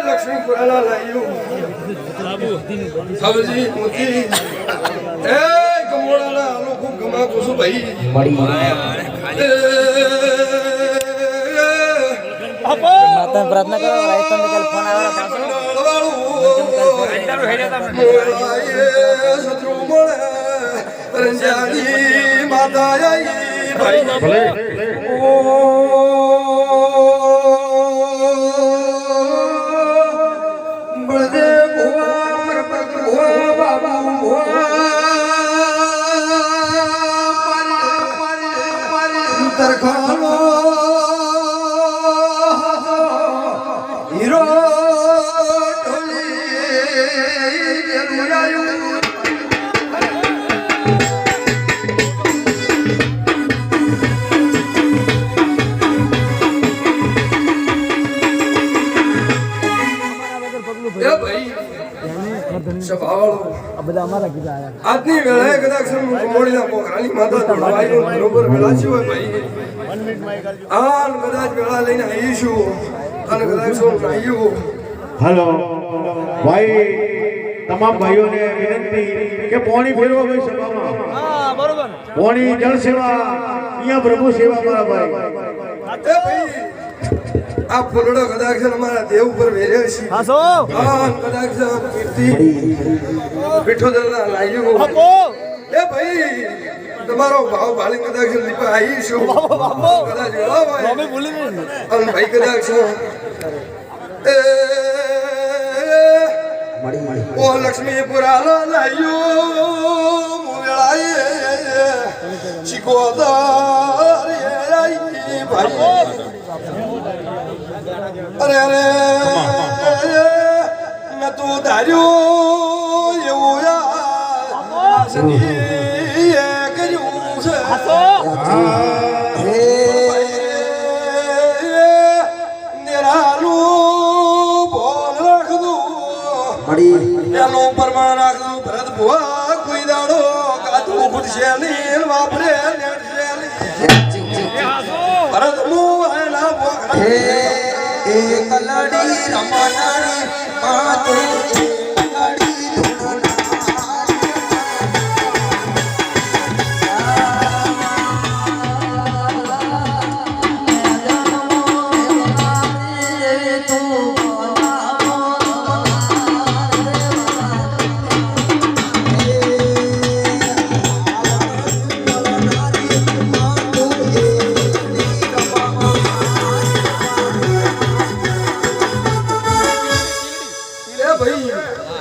લક્ષ્મીપુરાના લાયું સબજી મોતી કમોડાના આલો ખૂબ ગમા કુસુ ભાઈ માતા પ્રાર્થના કરો રાઈતન કલ ફોન આવેલા પાછો સત્રુ મળે રંજાની માતા આઈ ભાઈ ભલે બળદેવ ભુવા ભુવા બાબા ભુવા તરખાનો હીરો આજની વેળાએ કદાચ મોડીના પોખરાની માતા ધોળવાઈનું બરોબર વેળાચ્યું હોય ભાઈ આન કદાચ વેળા લઈને આવીશું અને કદાચ શું નાહ્યું હેલો ભાઈ તમામ ભાઈઓને વિનંતી કે પોણી ફેરવો ભાઈ સભામાં હા બરોબર પોણી જળ સેવા અહીંયા પ્રભુ સેવા મારા ભાઈ આ ફૂલડો કદાચ અમારા દેવ ઉપર વેર્યો છે હાસો હા કદાચ કીર્તિ પીઠોદરના લાગ્યું એ ભાઈ તમારો ભાવ ભાળી કદાચ લીપા આવી છું કદાચ વેળા હોય અને ભાઈ કદાચ ઓ લક્ષ્મીપુરાનો લાગ્યું વેળાએ શીખોદાર ભાઈ અરે મેં તું ધાર્યું એવું કર્યું છે નિરાલું બોલ રાખતું એનું પ્રમાણ રાખતું ભરત ભુવા કોઈ દાડો કાતું ફૂટશે નહીં વાપરે ભરત હું એના કલડી રમનારી માતે કલડી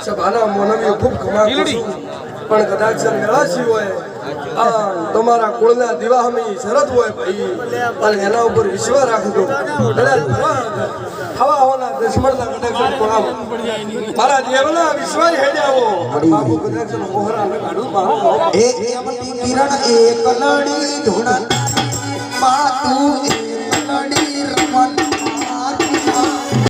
સભાના મોનવી ખૂબ કમાતું છું પણ કદાચ મેળાશી હોય તમારા કુળના દિવાહમી શરત હોય ભાઈ અને એના ઉપર વિશ્વાસ રાખજો હવા હોના દુશ્મનના કદાચ કોલામ મારા દેવના વિશ્વાસ હેડ્યાવો બાબુ કદાચ મોહરા કાઢું મારો એ કિરણ એ કલડી ધૂણ માતું એ કલડી